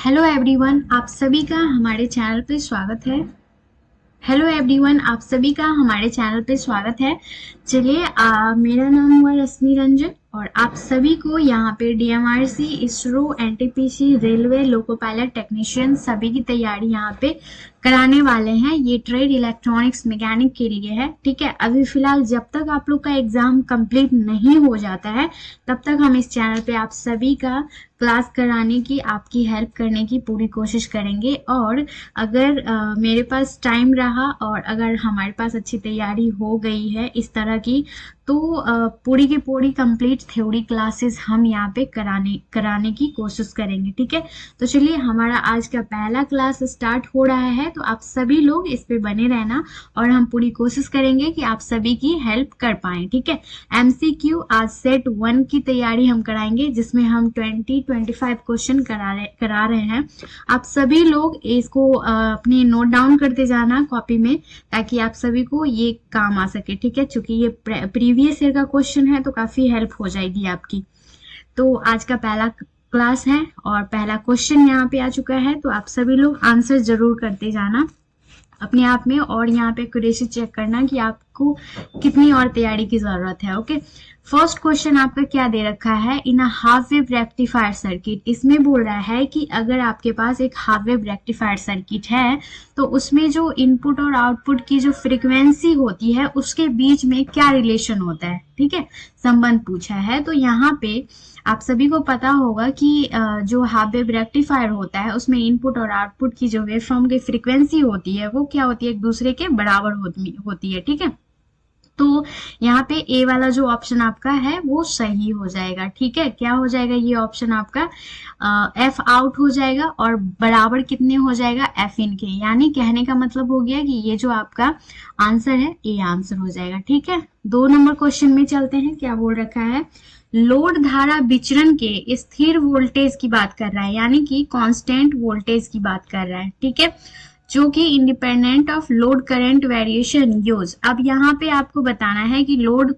Hello everyone, आप सभी का हमारे चैनल पे स्वागत है। हेलो एवरीवन, आप सभी का हमारे चैनल पे स्वागत है। चलिए, मेरा नाम हुआ रश्मि रंजन और आप सभी को यहाँ पे DMRC, ISRO, NTPC, railway, loco pilot technician सभी की तैयारी यहाँ पे कराने वाले हैं। ये ट्रेड इलेक्ट्रॉनिक्स मैकेनिक के लिए है, ठीक है। अभी फिलहाल जब तक आप लोग का एग्जाम कंप्लीट नहीं हो जाता है तब तक हम इस चैनल पे आप सभी का क्लास कराने की, आपकी हेल्प करने की पूरी कोशिश करेंगे। और अगर मेरे पास टाइम रहा और अगर हमारे पास अच्छी तैयारी हो गई है इस तरह की, तो पूरी की पूरी कंप्लीट थ्योरी क्लासेस हम यहाँ पे कराने की कोशिश करेंगे, ठीक है। तो चलिए, हमारा आज का पहला क्लास स्टार्ट हो रहा है, तो आप सभी लोग इस पे बने रहना और हम पूरी कोशिश करेंगे कि आप सभी की हेल्प कर पाएं, ठीक है। एमसीक्यू आज सेट 1 की तैयारी हम कराएंगे, जिसमें हम 20-25 क्वेश्चन करा रहे हैं। आप सभी लोग इसको अपनी नोट डाउन करते जाना कॉपी में, ताकि आप सभी को ये काम आ सके, ठीक है। चूंकि ये प्रीवियस ईयर का क्वेश्चन है तो काफी हेल्प हो जाएगी आपकी। तो आज का पहला क्लास है और पहला क्वेश्चन यहाँ पे आ चुका है, तो आप सभी लोग आंसर जरूर करते जाना अपने आप में और यहाँ पे एक्यूरेसी चेक करना कि आपको कितनी और तैयारी की जरूरत है। ओके, फर्स्ट क्वेश्चन आपका क्या दे रखा है, in a half wave rectifier circuit. इसमें बोल रहा है कि अगर आपके पास एक हाफ वेव रेक्टिफायर सर्किट है तो उसमें जो इनपुट और आउटपुट की जो फ्रीक्वेंसी होती है उसके बीच में क्या रिलेशन होता है, ठीक है, संबंध पूछा है। तो यहाँ पे आप सभी को पता होगा कि जो हाफ वेव रेक्टिफायर होता है उसमें इनपुट और आउटपुट की जो वेवफॉर्म की फ्रीक्वेंसी होती है वो क्या होती है, एक दूसरे के बराबर होती है, ठीक है। तो यहाँ पे ए वाला जो ऑप्शन आपका है वो सही हो जाएगा, ठीक है। क्या हो जाएगा ये ऑप्शन आपका, एफ आउट हो जाएगा और बराबर कितने हो जाएगा, एफ इन के। यानी कहने का मतलब हो गया कि ये जो आपका आंसर है ए आंसर हो जाएगा, ठीक है। 2 नंबर क्वेश्चन में चलते हैं। क्या बोल रखा है, लोड धारा विचरण के स्थिर वोल्टेज की बात कर रहा है, यानी कि कांस्टेंट वोल्टेज की बात कर रहा है, ठीक है, जो कि independent of load current variation use. अब यहाँ पे आपको बताना है कि लोड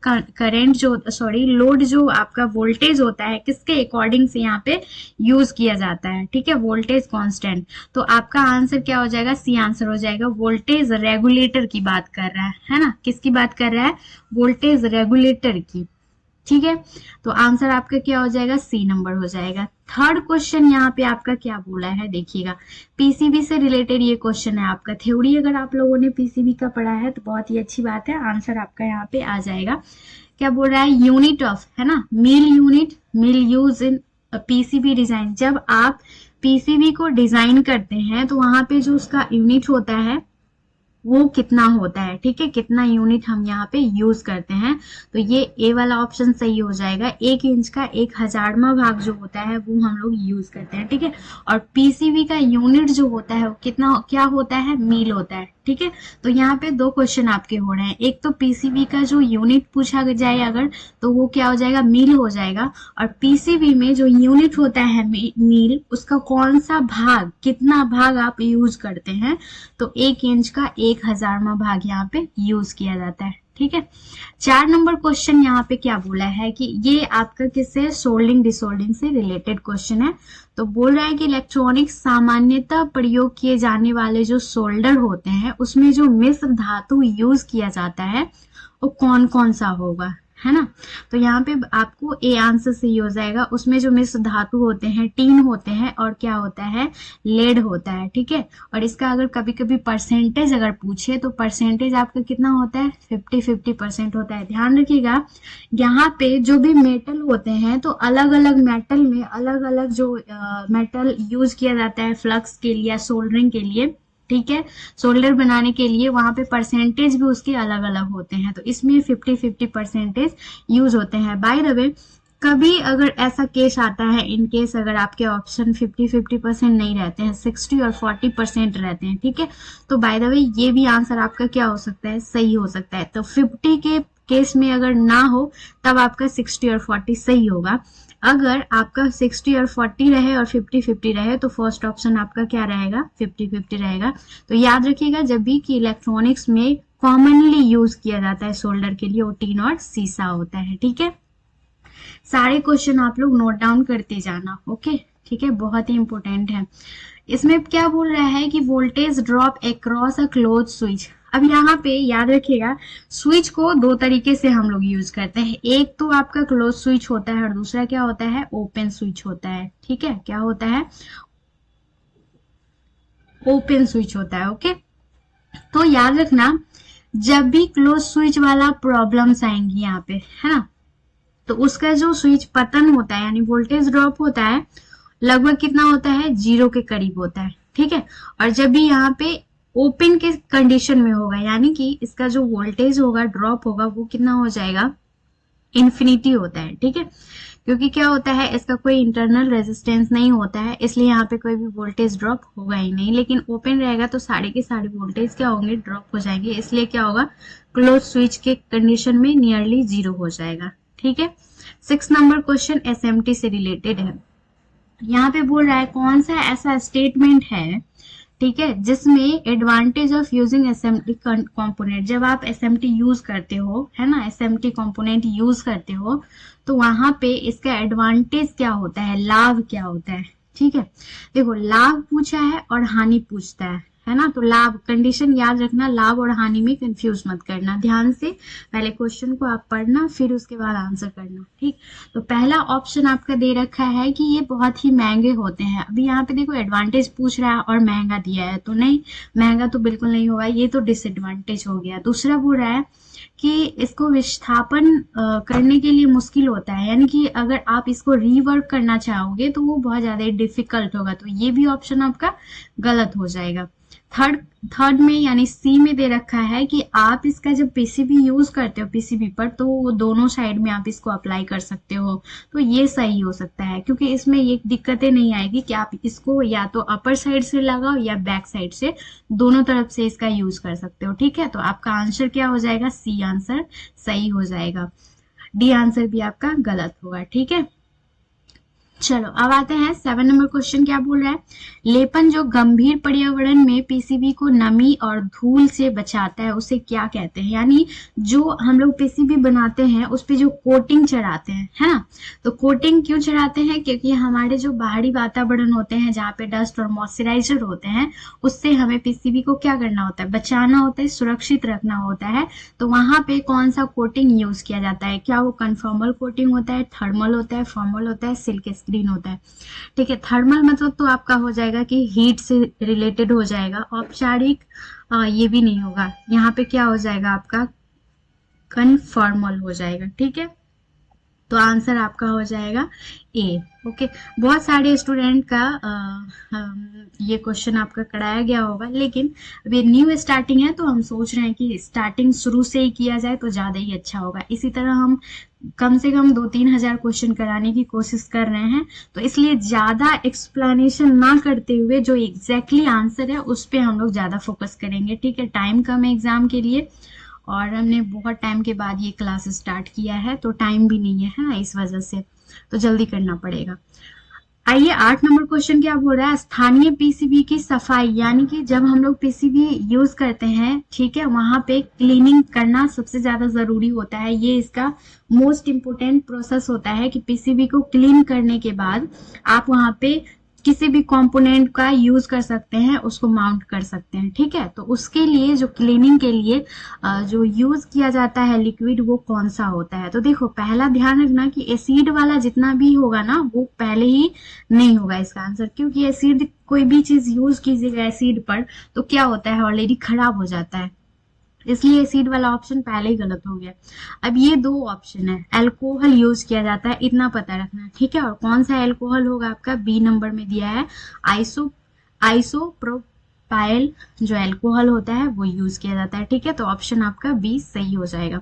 जो आपका वोल्टेज होता है किसके अकॉर्डिंग से यहाँ पे यूज किया जाता है, ठीक है, वोल्टेज कांस्टेंट। तो आपका आंसर क्या हो जाएगा, सी आंसर हो जाएगा। वोल्टेज रेगुलेटर की बात कर रहा है ना, किसकी बात कर रहा है, वोल्टेज रेगुलेटर की, ठीक है। तो आंसर आपका क्या हो जाएगा, सी नंबर हो जाएगा। थर्ड क्वेश्चन यहाँ पे आपका क्या बोला है, देखिएगा, पीसीबी से रिलेटेड ये क्वेश्चन है आपका। थ्योरी अगर आप लोगों ने पीसीबी का पढ़ा है तो बहुत ही अच्छी बात है, आंसर आपका यहाँ पे आ जाएगा। क्या बोल रहा है, यूनिट ऑफ, है ना, mil unit, mil use in PCB design. जब आप पीसीबी को डिजाइन करते हैं तो वहां पे जो उसका यूनिट होता है वो कितना होता है, ठीक है, कितना यूनिट हम यहाँ पे यूज करते हैं। तो ये ए वाला ऑप्शन सही हो जाएगा। 1 इंच का 1/1000वां भाग जो होता है वो हम लोग यूज करते हैं, ठीक है। और पीसीबी का यूनिट जो होता है वो कितना, क्या होता है, मील होता है, ठीक है। तो यहाँ पे 2 क्वेश्चन आपके हो रहे हैं। एक तो पीसीबी का जो यूनिट पूछा जाए अगर, तो वो क्या हो जाएगा, मील हो जाएगा। और पीसीबी में जो यूनिट होता है मील, उसका कौन सा भाग, कितना भाग आप यूज करते हैं, तो 1 इंच का 1/1000वां भाग यहाँ पे यूज किया जाता है, ठीक है। 4 नंबर क्वेश्चन यहाँ पे क्या बोला है कि ये आपका किससे, सोल्डिंग डिसोल्डिंग से रिलेटेड क्वेश्चन है। तो बोल रहा है कि इलेक्ट्रॉनिक्स सामान्यतः प्रयोग किए जाने वाले जो सोल्डर होते हैं उसमें जो मिश्र धातु यूज किया जाता है वो कौन कौन सा होगा, है ना। तो यहाँ पे आपको ए आंसर सही हो जाएगा। उसमें जो मिश्र धातु होते हैं, टीन होते हैं और क्या होता है, लेड होता है, ठीक है। और इसका अगर कभी कभी परसेंटेज अगर पूछे तो परसेंटेज आपका कितना होता है, 50-50% होता है। ध्यान रखिएगा, यहाँ पे जो भी मेटल होते हैं तो अलग अलग मेटल में अलग अलग जो मेटल यूज किया जाता है फ्लक्स के लिए, सोल्डरिंग के लिए, ठीक है, सोल्डर बनाने के लिए, वहां पे परसेंटेज भी उसके अलग अलग होते हैं। तो इसमें 50-50% यूज होते हैं। बाय द वे, कभी अगर ऐसा केस आता है, इन केस अगर आपके ऑप्शन 50-50% नहीं रहते हैं, 60 और 40% रहते हैं, ठीक है, तो बाय द वे ये भी आंसर आपका क्या हो सकता है, सही हो सकता है। तो 50 के केस में अगर ना हो तब आपका 60 और 40 सही होगा। अगर आपका 60 और 40 रहे और 50-50 रहे तो फर्स्ट ऑप्शन आपका क्या रहेगा, 50-50 रहेगा। तो याद रखिएगा जब भी कि इलेक्ट्रॉनिक्स में कॉमनली यूज किया जाता है सोल्डर के लिए, वो टीन और सीसा होता है, ठीक है। सारे क्वेश्चन आप लोग नोट डाउन करते जाना, ओके, ठीक है, बहुत ही इंपॉर्टेंट है। इसमें क्या बोल रहा है कि voltage drop across a close switch. अब यहाँ पे याद रखिएगा, स्विच को दो तरीके से हम लोग यूज करते हैं। एक तो आपका क्लोज स्विच होता है और दूसरा क्या होता है, ओपन स्विच होता है। ठीक है, क्या होता है, ओपन स्विच होता है। ओके, तो याद रखना, जब भी क्लोज स्विच वाला प्रॉब्लम्स आएंगी यहाँ पे, है ना, तो उसका जो स्विच पतन होता है यानी वोल्टेज ड्रॉप होता है, लगभग कितना होता है, 0 के करीब होता है। ठीक है, और जब भी यहाँ पे ओपन के कंडीशन में होगा, यानी कि इसका जो वोल्टेज होगा, ड्रॉप होगा, वो कितना हो जाएगा, इन्फिनिटी होता है। ठीक है, क्योंकि क्या होता है, इसका कोई इंटरनल रेजिस्टेंस नहीं होता है, इसलिए यहाँ पे कोई भी वोल्टेज ड्रॉप होगा ही नहीं। लेकिन ओपन रहेगा तो सारे के सारे वोल्टेज क्या होंगे, ड्रॉप हो जाएंगे, इसलिए क्या होगा, क्लोज स्विच के कंडीशन में नियरली 0 हो जाएगा। ठीक है, 6 नंबर क्वेश्चन एसएमटी से रिलेटेड है। यहाँ पे बोल रहा है कौन सा ऐसा स्टेटमेंट है, ठीक है, जिसमें advantage of using SMT component, जब आप एसएमटी यूज करते हो, है ना, एसएमटी कंपोनेंट यूज करते हो, तो वहां पे इसका एडवांटेज क्या होता है, लाभ क्या होता है। ठीक है, देखो लाभ पूछा है और हानि पूछता है ना, तो लाभ कंडीशन याद रखना, लाभ और हानि में कंफ्यूज मत करना, ध्यान से पहले क्वेश्चन को आप पढ़ना, फिर उसके बाद आंसर करना। ठीक, तो पहला ऑप्शन आपका दे रखा है कि ये बहुत ही महंगे होते हैं। अभी यहाँ पे देखो एडवांटेज पूछ रहा है और महंगा दिया है, तो नहीं, महंगा तो बिल्कुल नहीं होगा, ये तो डिसएडवांटेज हो गया। दूसरा बोल रहा है कि इसको विस्थापन करने के लिए मुश्किल होता है, यानी कि अगर आप इसको रीवर्क करना चाहोगे तो वो बहुत ज्यादा डिफिकल्ट होगा, तो ये भी ऑप्शन आपका गलत हो जाएगा। थर्ड में यानी सी में दे रखा है कि आप इसका जब पीसीबी यूज करते हो पीसीबी पर, तो वो दोनों साइड में आप इसको अप्लाई कर सकते हो, तो ये सही हो सकता है, क्योंकि इसमें ये दिक्कतें नहीं आएगी कि आप इसको या तो अपर साइड से लगाओ या बैक साइड से, दोनों तरफ से इसका यूज कर सकते हो। ठीक है, तो आपका आंसर क्या हो जाएगा, सी आंसर सही हो जाएगा, डी आंसर भी आपका गलत होगा। ठीक है, चलो अब आते हैं 7 नंबर क्वेश्चन, क्या बोल रहा है, लेपन जो गंभीर पर्यावरण में पीसीबी को नमी और धूल से बचाता है उसे क्या कहते हैं। यानी जो हम लोग पीसीबी बनाते हैं उस पे जो कोटिंग चढ़ाते हैं, है ना, तो कोटिंग क्यों चढ़ाते हैं, क्योंकि हमारे जो बाहरी वातावरण होते हैं जहाँ पे डस्ट और मॉइस्चराइजर होते हैं, उससे हमें पीसीबी को क्या करना होता है, बचाना होता है, सुरक्षित रखना होता है। तो वहां पे कौन सा कोटिंग यूज किया जाता है, क्या वो कन्फर्मल कोटिंग होता है, थर्मल होता है, फॉर्मल होता है, सिल्क स्क्रीन होता है। ठीक है, थर्मल मतलब तो आपका हो जाएगा कि हीट से रिलेटेड हो जाएगा, औपचारिक ये भी नहीं होगा, यहाँ पे क्या हो जाएगा आपका कन्फर्मल हो जाएगा। ठीक है, तो आंसर आपका हो जाएगा ए। ओके, बहुत सारे स्टूडेंट का ये क्वेश्चन आपका कराया गया होगा, लेकिन अभी न्यू स्टार्टिंग है तो हम सोच रहे हैं कि स्टार्टिंग शुरू से ही किया जाए तो ज्यादा ही अच्छा होगा। इसी तरह हम कम से कम 2-3 हजार क्वेश्चन कराने की कोशिश कर रहे हैं, तो इसलिए ज्यादा एक्सप्लेनेशन ना करते हुए जो एग्जैक्टली आंसर है उस पर हम लोग ज्यादा फोकस करेंगे। ठीक है, टाइम कम है एग्जाम के लिए और हमने बहुत टाइम के बाद ये क्लास स्टार्ट किया है, तो टाइम भी नहीं है ना, इस वजह से तो जल्दी करना पड़ेगा। आइए 8 नंबर क्वेश्चन क्या बोल रहा है, स्थानीय पीसीबी की सफाई, यानी कि जब हम लोग पीसीबी यूज करते हैं, ठीक है, वहां पे क्लीनिंग करना सबसे ज्यादा जरूरी होता है। ये इसका मोस्ट इम्पोर्टेंट प्रोसेस होता है कि पीसीबी को क्लीन करने के बाद आप वहां पे किसी भी कंपोनेंट का यूज कर सकते हैं, उसको माउंट कर सकते हैं। ठीक है, तो उसके लिए जो क्लीनिंग के लिए जो यूज किया जाता है लिक्विड, वो कौन सा होता है। तो देखो पहला ध्यान रखना कि एसिड वाला जितना भी होगा ना वो पहले ही नहीं होगा इसका आंसर, क्योंकि एसिड कोई भी चीज यूज कीजिएगा एसिड पर तो क्या होता है, ऑलरेडी खराब हो जाता है, इसलिए एसिड वाला ऑप्शन पहले ही गलत हो गया। अब ये दो ऑप्शन है, अल्कोहल यूज किया जाता है, इतना पता रखना। ठीक है, और कौन सा अल्कोहल होगा आपका, बी नंबर में दिया है आइसोप्रोपाइल जो अल्कोहल होता है वो यूज किया जाता है। ठीक है, तो ऑप्शन आपका बी सही हो जाएगा।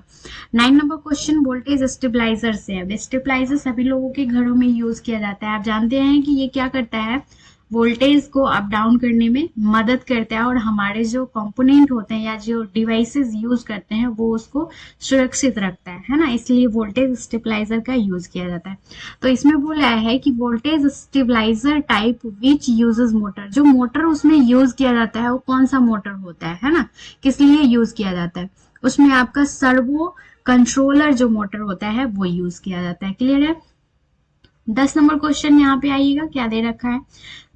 9 नंबर क्वेश्चन वोल्टेज स्टेबलाइजर से है। स्टेबलाइजर सभी लोगों के घरों में यूज किया जाता है, आप जानते हैं कि ये क्या करता है, वोल्टेज को अप डाउन करने में मदद करता है और हमारे जो कंपोनेंट होते हैं या जो डिवाइसेस यूज करते हैं वो उसको सुरक्षित रखता है ना, इसलिए वोल्टेज स्टेबलाइजर का यूज किया जाता है। तो इसमें बोला है कि voltage stabiliser type which uses motor, जो मोटर उसमें यूज किया जाता है वो कौन सा मोटर होता है ना, किस लिए यूज किया जाता है, उसमें आपका सर्वो कंट्रोलर जो मोटर होता है वो यूज किया जाता है। क्लियर है, 10 नंबर क्वेश्चन यहाँ पे आइएगा, क्या दे रखा है।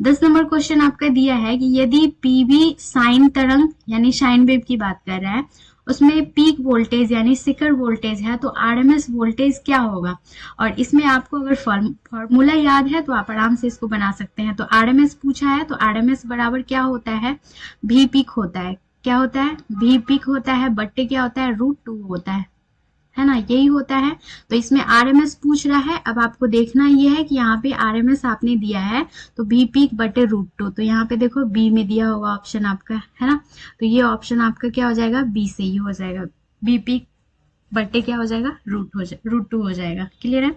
10 नंबर क्वेश्चन आपका दिया है कि यदि पीवी साइन तरंग यानी साइन वेव की बात कर रहा है, उसमें पीक वोल्टेज यानी शिखर वोल्टेज है तो आरएमएस वोल्टेज क्या होगा। और इसमें आपको अगर फॉर्मूला याद है तो आप आराम से इसको बना सकते हैं। तो आरएमएस पूछा है तो आरएमएस बराबर क्या होता है, भी पीक होता है। क्या होता है, भी पीक होता है, बट्टे क्या होता है, √2 होता है ना, यही होता है। तो इसमें आरएमएस पूछ रहा है। अब आपको देखना ये है कि यहाँ पे आरएमएस आपने दिया है तो बी पीक बटे √2, तो यहाँ पे देखो बी में दिया होगा ऑप्शन आपका, है ना। तो ये ऑप्शन आपका क्या हो जाएगा, बी से ही हो जाएगा, बी पीक बटे क्या हो जाएगा, √2 हो जाएगा। क्लियर है।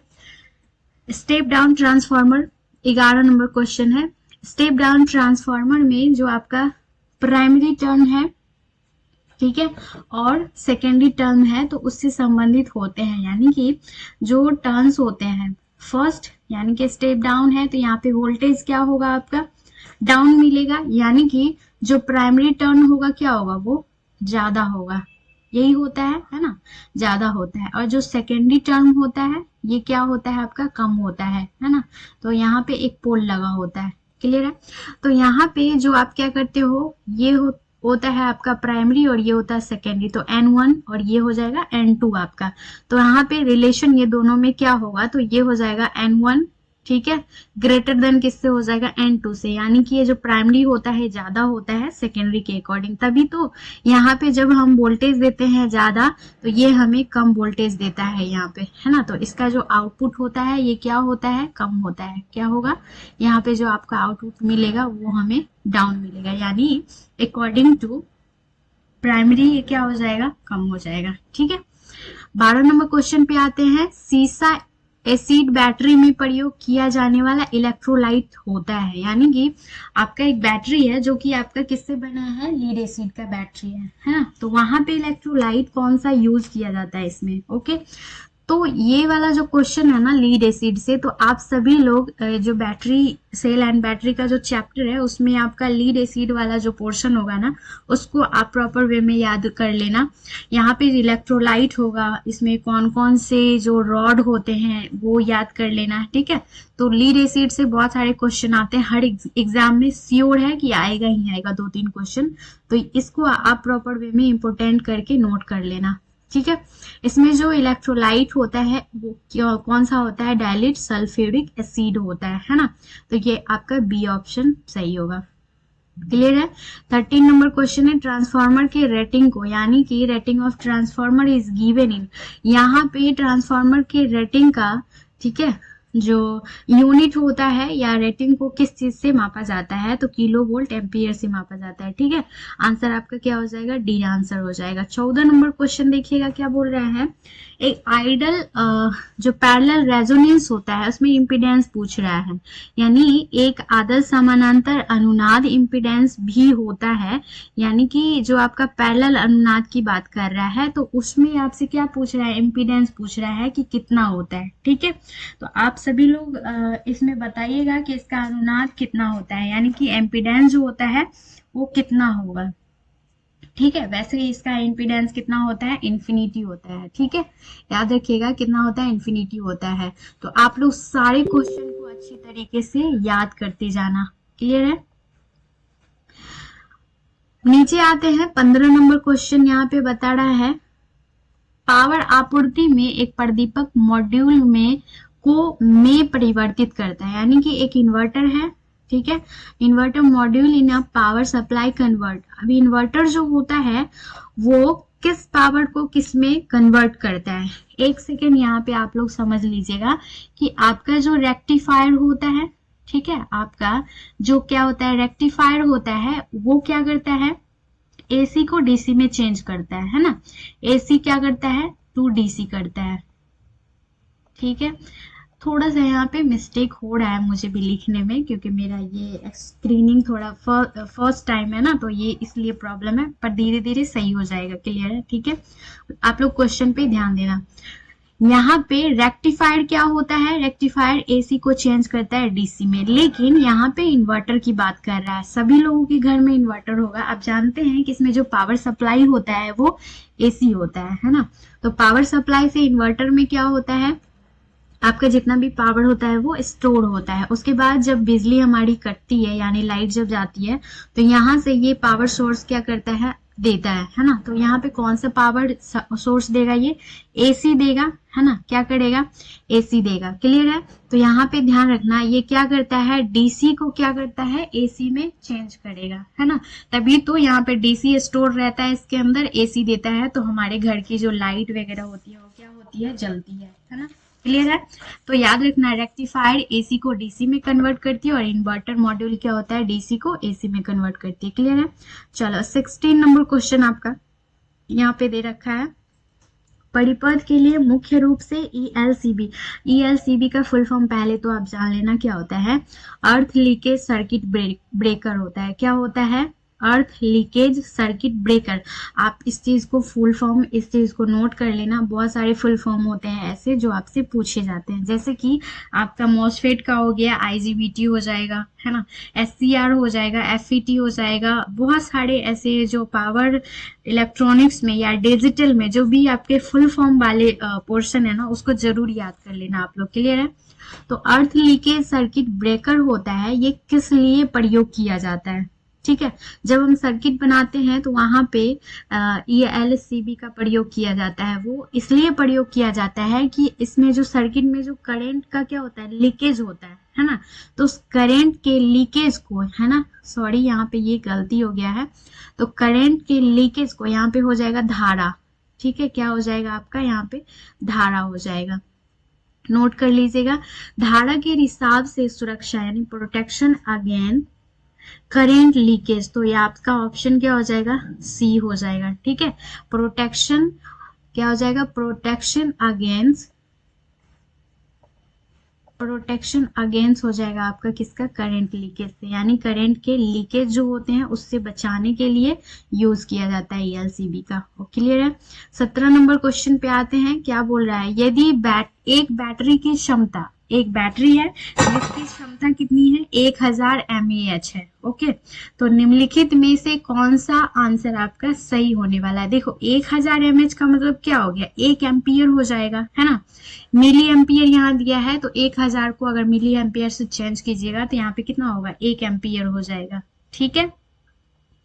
Step down transformer 11 number question है। स्टेप डाउन ट्रांसफार्मर में जो आपका प्राइमरी टर्न है, ठीक है, और सेकेंडरी टर्म है तो उससे संबंधित होते हैं। यानी कि जो टर्न्स होते हैं, फर्स्ट यानी कि स्टेप डाउन है तो यहाँ पे वोल्टेज क्या होगा आपका, डाउन मिलेगा। यानी कि जो प्राइमरी टर्न होगा क्या होगा, वो ज्यादा होगा, यही होता है ना, ज्यादा होता है। और जो सेकेंडरी टर्म होता है ये क्या होता है आपका, कम होता है ना। तो यहाँ पे एक पोल लगा होता है। क्लियर है। तो यहाँ पे जो आप क्या करते हो, ये होता है आपका प्राइमरी और ये होता है सेकेंडरी, तो N1 और ये हो जाएगा N2 आपका। तो यहाँ पे रिलेशन ये दोनों में क्या होगा, तो ये हो जाएगा N1, ठीक है, ग्रेटर देन किससे हो जाएगा, N2 से। यानी कि ये जो प्राइमरी होता है ज्यादा होता है सेकेंडरी के अकॉर्डिंग, तभी तो यहाँ पे जब हम वोल्टेज देते हैं ज्यादा तो ये हमें कम वोल्टेज देता है यहाँ पे, है ना। तो इसका जो आउटपुट होता है ये क्या होता है, कम होता है। क्या होगा, यहाँ पे जो आपका आउटपुट मिलेगा वो हमें डाउन मिलेगा, यानी अकॉर्डिंग टू प्राइमरी ये क्या हो जाएगा, कम हो जाएगा। ठीक है। 12 नंबर क्वेश्चन पे आते हैं। सीसा एसिड बैटरी में प्रयोग किया जाने वाला इलेक्ट्रोलाइट होता है। यानी कि आपका एक बैटरी है जो कि आपका किससे बना है, लीड एसिड का बैटरी है ना। तो वहां पे इलेक्ट्रोलाइट कौन सा यूज किया जाता है इसमें, ओके। तो ये वाला जो क्वेश्चन है ना लीड एसिड से, तो आप सभी लोग जो बैटरी सेल एंड बैटरी का जो चैप्टर है उसमें आपका लीड एसिड वाला जो पोर्शन होगा ना उसको आप प्रॉपर वे में याद कर लेना। यहाँ पे इलेक्ट्रोलाइट होगा, इसमें कौन कौन से जो रॉड होते हैं वो याद कर लेना, ठीक है। तो लीड एसिड से बहुत सारे क्वेश्चन आते हैं, हर एग्जाम में श्योर है कि आएगा ही आएगा 2-3 क्वेश्चन। तो इसको आप प्रॉपर वे में इंपोर्टेंट करके नोट कर लेना, ठीक है। इसमें जो इलेक्ट्रोलाइट होता है वो कौन सा होता है, डाइल्यूट सल्फ्यूरिक एसिड होता है ना। तो ये आपका बी ऑप्शन सही होगा। क्लियर है। 13 नंबर क्वेश्चन है। ट्रांसफार्मर के रेटिंग को, यानी कि rating of transformer is given in, यहाँ पे ट्रांसफार्मर के रेटिंग का, ठीक है, जो यूनिट होता है या रेटिंग को किस चीज से मापा जाता है, तो किलो वोल्ट एम्पियर से मापा जाता है। ठीक है। आंसर आपका क्या हो जाएगा, डी आंसर हो जाएगा। 14 नंबर क्वेश्चन देखिएगा क्या बोल रहा है। एक आइडल जो पैरेलल रेजोनेंस होता है उसमें इम्पीडेंस पूछ रहा है, यानी एक आदर्श समानांतर अनुनाद इम्पीडेंस भी होता है। यानी कि जो आपका पैरेलल अनुनाद की बात कर रहा है तो उसमें आपसे क्या पूछ रहा है, इम्पीडेंस पूछ रहा है कि कितना होता है। ठीक है। तो आप सभी लोग इसमें बताइएगा कि इसका अनुनाद कितना होता है, यानी कि इम्पीडेंस जो होता है वो कितना होगा। ठीक है। वैसे इसका इम्पीडेंस कितना होता है, इन्फिनिटी होता है। ठीक है, याद रखिएगा कितना होता है, इन्फिनिटी होता है। तो आप लोग सारे क्वेश्चन को अच्छी तरीके से याद करते जाना। क्लियर है। नीचे आते हैं 15 नंबर क्वेश्चन, यहाँ पे बता रहा है पावर आपूर्ति में एक प्रदीपक मॉड्यूल में परिवर्तित करता है। यानी कि एक इन्वर्टर है, ठीक है, inverter module in a power supply convert. अभी इन्वर्टर जो होता है वो किस पावर को किस में कन्वर्ट करता है। एक सेकेंड यहाँ पे आप लोग समझ लीजिएगा कि आपका जो रेक्टिफायर होता है, ठीक है, आपका जो क्या होता है, रेक्टिफायर होता है, वो क्या करता है, एसी को डीसी में चेंज करता है ना। एसी क्या करता है, टू डीसी करता है। ठीक है। थोड़ा सा यहाँ पे मिस्टेक हो रहा है मुझे भी लिखने में, क्योंकि मेरा ये स्क्रीनिंग थोड़ा फर्स्ट टाइम है ना, तो ये इसलिए प्रॉब्लम है, पर धीरे धीरे सही हो जाएगा। क्लियर है। ठीक है। आप लोग क्वेश्चन पे ध्यान देना। यहाँ पे रेक्टिफायर क्या होता है, रेक्टिफायर एसी को चेंज करता है डीसी में, लेकिन यहाँ पे इन्वर्टर की बात कर रहा है। सभी लोगों के घर में इन्वर्टर होगा। आप जानते हैं कि इसमें जो पावर सप्लाई होता है वो एसी होता है ना। तो पावर सप्लाई से इन्वर्टर में क्या होता है, आपका जितना भी पावर होता है वो स्टोर होता है। उसके बाद जब बिजली हमारी कटती है यानी लाइट जब जाती है तो यहाँ से ये पावर सोर्स क्या करता है, देता है ना। तो यहाँ पे कौन सा पावर सोर्स देगा, ये एसी देगा, है ना। क्या करेगा, एसी देगा। क्लियर है। तो यहाँ पे ध्यान रखना, ये क्या करता है, डीसी को क्या करता है, एसी में चेंज करेगा, है ना। तभी तो यहाँ पे डीसी स्टोर रहता है इसके अंदर, एसी देता है तो हमारे घर की जो लाइट वगैरह होती है वो क्या होती है, जलती है ना। क्लियर है। तो याद रखना, रेक्टिफायर एसी को डीसी में कन्वर्ट करती है और इन्वर्टर मॉड्यूल क्या होता है, डीसी को एसी में कन्वर्ट करती है। क्लियर है। चलो 16 नंबर क्वेश्चन आपका यहाँ पे दे रखा है, परिपथ के लिए मुख्य रूप से ईएलसीबी। ईएलसीबी का फुल फॉर्म पहले तो आप जान लेना क्या होता है, अर्थ लीकेज सर्किट ब्रेकर होता है। क्या होता है, अर्थ लीकेज सर्किट ब्रेकर। आप इस चीज को फुल फॉर्म, इस चीज को नोट कर लेना। बहुत सारे फुल फॉर्म होते हैं ऐसे जो आपसे पूछे जाते हैं, जैसे कि आपका मॉसफेट का हो गया, आईजीबीटी हो जाएगा, है ना, एससीआर हो जाएगा, एफईटी हो जाएगा। बहुत सारे ऐसे जो पावर इलेक्ट्रॉनिक्स में या डिजिटल में जो भी आपके फुल फॉर्म वाले पोर्शन है ना, उसको जरूर याद कर लेना आप लोग। क्लियर है। तो अर्थ लीकेज सर्किट ब्रेकर होता है, ये किस लिए प्रयोग किया जाता है, ठीक है। जब हम सर्किट बनाते हैं तो वहां पे ईएलसीबी का प्रयोग किया जाता है। वो इसलिए प्रयोग किया जाता है कि इसमें जो सर्किट में जो करंट का क्या होता है, लीकेज होता है ना। तो उस करंट के लीकेज को, है ना, सॉरी यहाँ पे ये गलती हो गया है, तो करंट के लीकेज को यहाँ पे हो जाएगा धारा, ठीक है। क्या हो जाएगा आपका यहाँ पे, धारा हो जाएगा। नोट कर लीजिएगा, धारा के हिसाब से सुरक्षा यानी प्रोटेक्शन अगेंस्ट करेंट लीकेज। तो ये आपका ऑप्शन क्या हो जाएगा, सी हो जाएगा, ठीक है। प्रोटेक्शन क्या हो जाएगा, प्रोटेक्शन अगेंस्ट हो जाएगा आपका किसका, करंट लीकेज से। यानी करंट के लीकेज जो होते हैं उससे बचाने के लिए यूज किया जाता है ईएलसीबी का। क्लियर है। 17 नंबर क्वेश्चन पे आते हैं, क्या बोल रहा है, यदि एक बैटरी की क्षमता, एक बैटरी है जिसकी क्षमता कितनी है, 1000 mAh है। ओके। तो निम्नलिखित में से कौन सा आंसर आपका सही होने वाला है। देखो 1000 mAh का मतलब क्या हो गया, 1 एम्पियर हो जाएगा, है ना। मिली एम्पियर यहाँ दिया है तो 1000 को अगर मिली एम्पियर से चेंज कीजिएगा तो यहाँ पे कितना होगा, 1 एम्पियर हो जाएगा, ठीक है।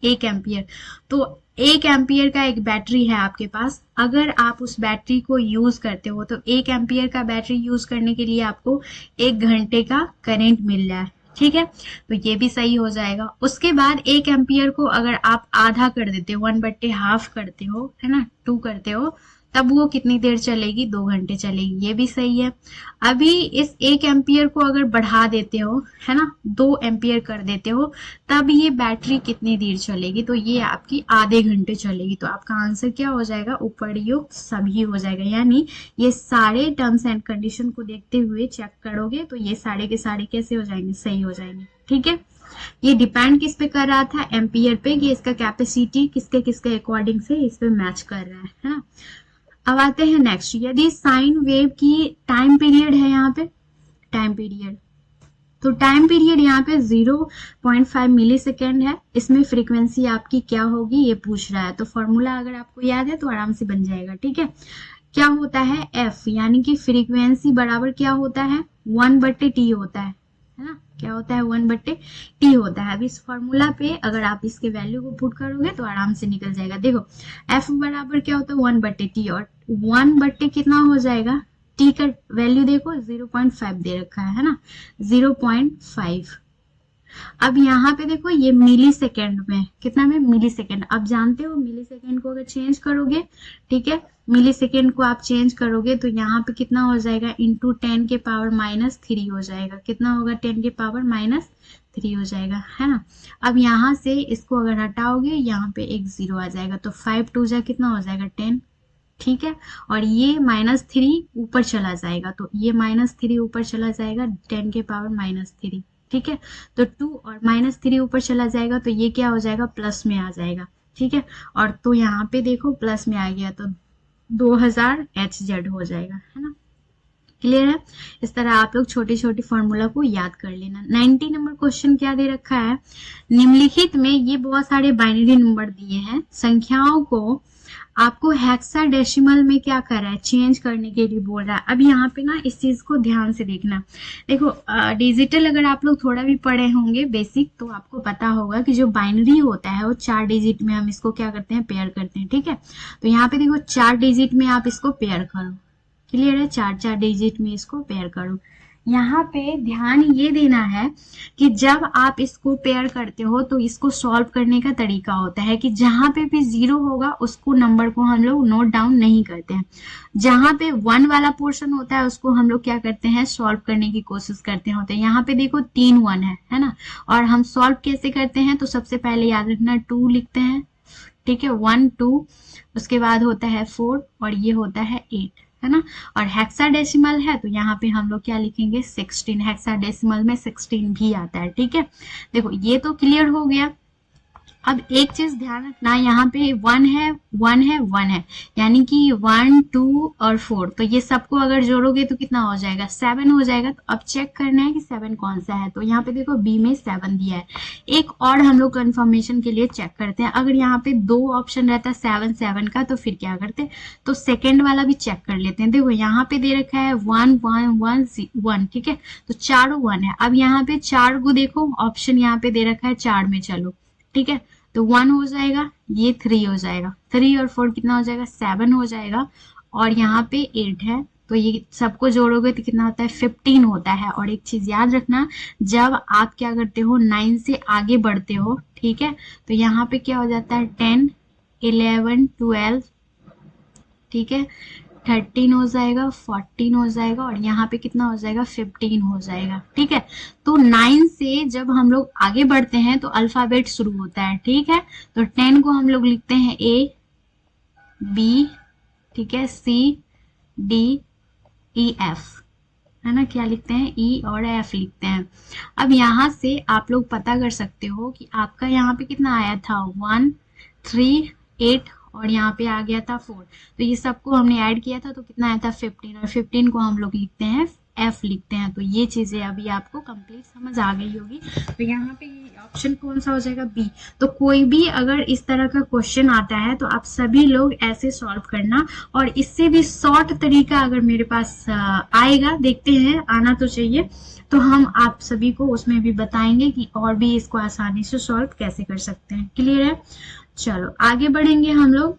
1 एम्पियर। तो 1 एम्पियर का एक बैटरी है आपके पास, अगर आप उस बैटरी को यूज करते हो तो 1 एम्पियर का बैटरी यूज करने के लिए आपको 1 घंटे का करंट मिल रहा है, ठीक है। तो ये भी सही हो जाएगा। उसके बाद 1 एम्पियर को अगर आप आधा कर देते हो, 1/2 करते हो, है ना, 2 करते हो, तब वो कितनी देर चलेगी, 2 घंटे चलेगी, ये भी सही है। अभी इस 1 एम्पियर को अगर बढ़ा देते हो, है ना, 2 एम्पियर कर देते हो, तब ये बैटरी कितनी देर चलेगी, तो ये आपकी आधे घंटे चलेगी। तो आपका आंसर क्या हो जाएगा, उपर्युक्त सभी हो जाएगा। यानी ये सारे टर्म्स एंड कंडीशन को देखते हुए चेक करोगे तो ये सारे के सारे कैसे हो जाएंगे, सही हो जाएंगे, ठीक है। ये डिपेंड किस पे कर रहा था, एम्पियर पे, कि इसका कैपेसिटी किसके किसके अकॉर्डिंग से इस पे मैच कर रहा है ना। अब आते हैं नेक्स्ट, यदि साइन वेव की टाइम पीरियड है, यहाँ पे टाइम पीरियड, तो टाइम पीरियड यहाँ पे 0.5 मिली सेकेंड है। इसमें फ्रीक्वेंसी आपकी क्या होगी ये पूछ रहा है, तो फॉर्मूला अगर आपको याद है तो आराम से बन जाएगा, ठीक है। क्या होता है, एफ यानी कि फ्रीक्वेंसी बराबर क्या होता है, 1/t होता है ना। क्या होता है, 1/t होता है। अब इस फॉर्मूला पे अगर आप इसके वैल्यू को पुट करोगे तो आराम से निकल जाएगा। देखो f बराबर क्या होता है, 1/t, और 1/t कितना हो जाएगा, t का वैल्यू देखो 0.5 दे रखा है ना, 0.5। अब यहाँ पे देखो ये मिली सेकेंड में, कितना में, मिली सेकेंड। अब जानते हो मिली सेकेंड को अगर चेंज करोगे, ठीक है, मिली सेकेंड को आप चेंज करोगे तो यहाँ पे कितना हो जाएगा, इंटू 10 के पावर -3 हो जाएगा। कितना होगा, 10 के पावर -3 हो जाएगा, है ना। अब यहाँ से इसको अगर हटाओगे यहाँ पे एक 0 आ जाएगा, तो 5 2 जा कितना हो जाएगा, 10, ठीक है। और ये -3 ऊपर चला जाएगा, तो ये -3 ऊपर चला जाएगा, 10 के पावर -3, ठीक है। तो 2 और -3 ऊपर चला जाएगा तो ये क्या हो जाएगा, प्लस में आ जाएगा, ठीक है। और तो यहाँ पे देखो प्लस में आ गया तो 2000 Hz हो जाएगा, है ना। क्लियर है? इस तरह आप लोग छोटे छोटे फॉर्मूला को याद कर लेना। 90 नंबर क्वेश्चन क्या दे रखा है, निम्नलिखित में ये बहुत सारे बाइनरी नंबर दिए हैं, संख्याओं को आपको हेक्साडेसिमल में क्या कर रहा है, चेंज करने के लिए बोल रहा है। अब यहाँ पे ना इस चीज को ध्यान से देखना। देखो डिजिटल अगर आप लोग थोड़ा भी पढ़े होंगे बेसिक, तो आपको पता होगा कि जो बाइनरी होता है वो 4 डिजिट में हम इसको क्या करते हैं, पेयर करते हैं। ठीक है, तो यहाँ पे देखो 4 डिजिट में आप इसको पेयर करो। क्लियर है? 4 डिजिट में इसको पेयर करो। यहाँ पे ध्यान ये देना है कि जब आप इसको पेयर करते हो तो इसको सॉल्व करने का तरीका होता है कि जहां पे भी 0 होगा उसको नंबर को हम लोग नोट डाउन नहीं करते हैं, जहां पे 1 वाला पोर्शन होता है उसको हम लोग क्या करते हैं, सॉल्व करने की कोशिश करते होते हैं। यहाँ पे देखो 3 1 है ना, और हम सॉल्व कैसे करते हैं, तो सबसे पहले याद रखना 2 लिखते हैं। ठीक है, 1 2, उसके बाद होता है 4 और ये होता है 8, है ना। और हेक्साडेसिमल है तो यहाँ पे हम लोग क्या लिखेंगे, 16। हेक्साडेसिमल में 16 भी आता है। ठीक है, देखो ये तो क्लियर हो गया। अब एक चीज ध्यान रखना, यहाँ पे 1 है 1 है 1 है, यानी कि 1 2 और 4, तो ये सबको अगर जोड़ोगे तो कितना हो जाएगा, 7 हो जाएगा। तो अब चेक करना है कि 7 कौन सा है, तो यहाँ पे देखो बी में 7 दिया है। एक और हम लोग कंफर्मेशन के लिए चेक करते हैं, अगर यहाँ पे 2 ऑप्शन रहता 7 7 का तो फिर क्या करते, तो सेकेंड वाला भी चेक कर लेते हैं। देखो यहाँ पे दे रखा है 1 1 1 1, ठीक है, तो चारों 1 है। अब यहाँ पे 4 को देखो, ऑप्शन यहाँ पे दे रखा है 4 में, चलो ठीक है, तो 1 हो जाएगा, ये 3 हो जाएगा, 3 और 4 कितना हो जाएगा, 7 हो जाएगा, और यहाँ पे 8 है, तो ये सबको जोड़ोगे तो कितना होता है, 15 होता है। और एक चीज याद रखना, जब आप क्या करते हो 9 से आगे बढ़ते हो, ठीक है, तो यहाँ पे क्या हो जाता है 10 11 12, ठीक है, 13 हो जाएगा, 14 हो जाएगा, और यहाँ पे कितना हो जाएगा, 15 हो जाएगा। ठीक है, तो 9 से जब हम लोग आगे बढ़ते हैं तो अल्फाबेट शुरू होता है। ठीक है, तो 10 को हम लोग लिखते हैं ए बी, ठीक है, सी डी ई एफ, है ना, क्या लिखते हैं, ई और एफ लिखते हैं। अब यहाँ से आप लोग पता कर सकते हो कि आपका यहाँ पे कितना आया था, 1 3 8, और यहाँ पे आ गया था 4, तो ये सबको हमने ऐड किया था तो कितना आया था 15, और 15 को हम लोग लिखते हैं एफ लिखते हैं। तो ये चीजें अभी आपको कंप्लीट समझ आ गई होगी। तो यहाँ पे ऑप्शन कौन सा हो जाएगा, बी। तो कोई भी अगर इस तरह का क्वेश्चन आता है तो आप सभी लोग ऐसे सॉल्व करना, और इससे भी शॉर्ट तरीका अगर मेरे पास आएगा, देखते हैं, आना तो चाहिए, तो हम आप सभी को उसमें भी बताएंगे कि और भी इसको आसानी से सॉल्व कैसे कर सकते हैं। क्लियर है? चलो आगे बढ़ेंगे हम लोग,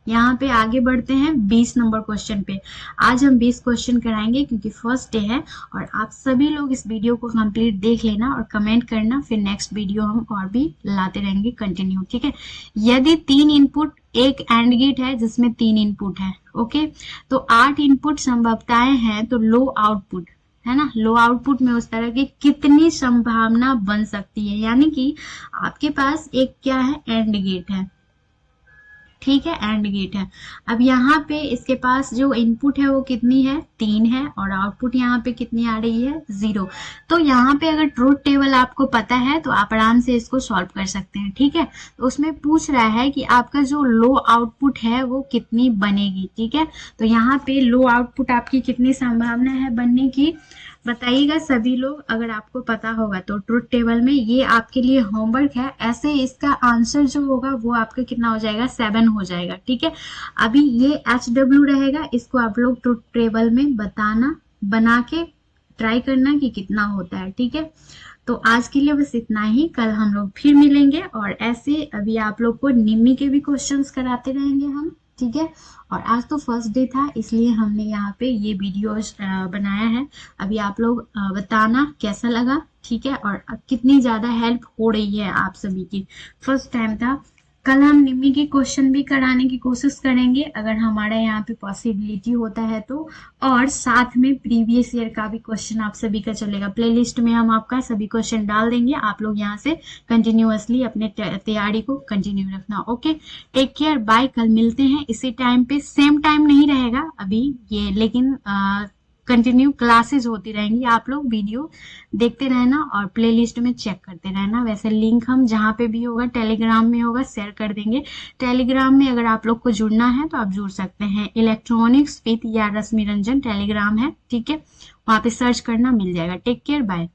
यहाँ पे आगे बढ़ते हैं 20 नंबर क्वेश्चन पे। आज हम 20 क्वेश्चन कराएंगे क्योंकि फर्स्ट डे है, और आप सभी लोग इस वीडियो को कंप्लीट देख लेना और कमेंट करना, फिर नेक्स्ट वीडियो हम और भी लाते रहेंगे कंटिन्यू। ठीक है, यदि 3 इनपुट, एक एंड गेट है जिसमें 3 इनपुट है, ओके, तो 8 इनपुट संभवताएं हैं, तो लो आउटपुट है ना, लो आउटपुट में उस तरह की कितनी संभावना बन सकती है, यानी कि आपके पास एक क्या है, एंड गेट है, ठीक है, एंड गेट है। अब यहाँ पे इसके पास जो इनपुट है वो कितनी है, 3 है, और आउटपुट यहाँ पे कितनी आ रही है, 0। तो यहाँ पे अगर ट्रूथ टेबल आपको पता है तो आप आराम से इसको सॉल्व कर सकते हैं। ठीक है, तो उसमें पूछ रहा है कि आपका जो लो आउटपुट है वो कितनी बनेगी। ठीक है, तो यहाँ पे लो आउटपुट आपकी कितनी संभावना है बनने की, बताइएगा सभी लोग, अगर आपको पता होगा तो ट्रूथ टेबल में। ये आपके लिए होमवर्क है, ऐसे इसका आंसर जो होगा वो आपका कितना हो जाएगा, 7 हो जाएगा। ठीक है, अभी ये HW रहेगा, इसको आप लोग ट्रूथ टेबल में बताना, बना के ट्राई करना कि कितना होता है। ठीक है, तो आज के लिए बस इतना ही, कल हम लोग फिर मिलेंगे, और ऐसे अभी आप लोग को निम्मी के भी क्वेश्चंस कराते रहेंगे हम। ठीक है, और आज तो फर्स्ट डे था इसलिए हमने यहाँ पे ये वीडियो बनाया है। अभी आप लोग बताना कैसा लगा, ठीक है, और अब कितनी ज्यादा हेल्प हो रही है आप सभी की। फर्स्ट टाइम था, कल हम निम्मी के क्वेश्चन भी कराने की कोशिश करेंगे अगर हमारा यहाँ पे पॉसिबिलिटी होता है तो, और साथ में प्रीवियस ईयर का भी क्वेश्चन आप सभी का चलेगा। प्लेलिस्ट में हम आपका सभी क्वेश्चन डाल देंगे, आप लोग यहाँ से कंटिन्यूअसली अपने तैयारी को कंटिन्यू रखना। ओके, टेक केयर, बाय, कल मिलते हैं इसी टाइम पे। सेम टाइम नहीं रहेगा अभी ये, लेकिन कंटिन्यू क्लासेस होती रहेंगी, आप लोग वीडियो देखते रहना और प्लेलिस्ट में चेक करते रहना। वैसे लिंक हम जहाँ पे भी होगा टेलीग्राम में होगा शेयर कर देंगे। टेलीग्राम में अगर आप लोग को जुड़ना है तो आप जुड़ सकते हैं, इलेक्ट्रॉनिक्स विद या रश्मि रंजन टेलीग्राम है, ठीक है, वहां पे सर्च करना मिल जाएगा। Take care, bye.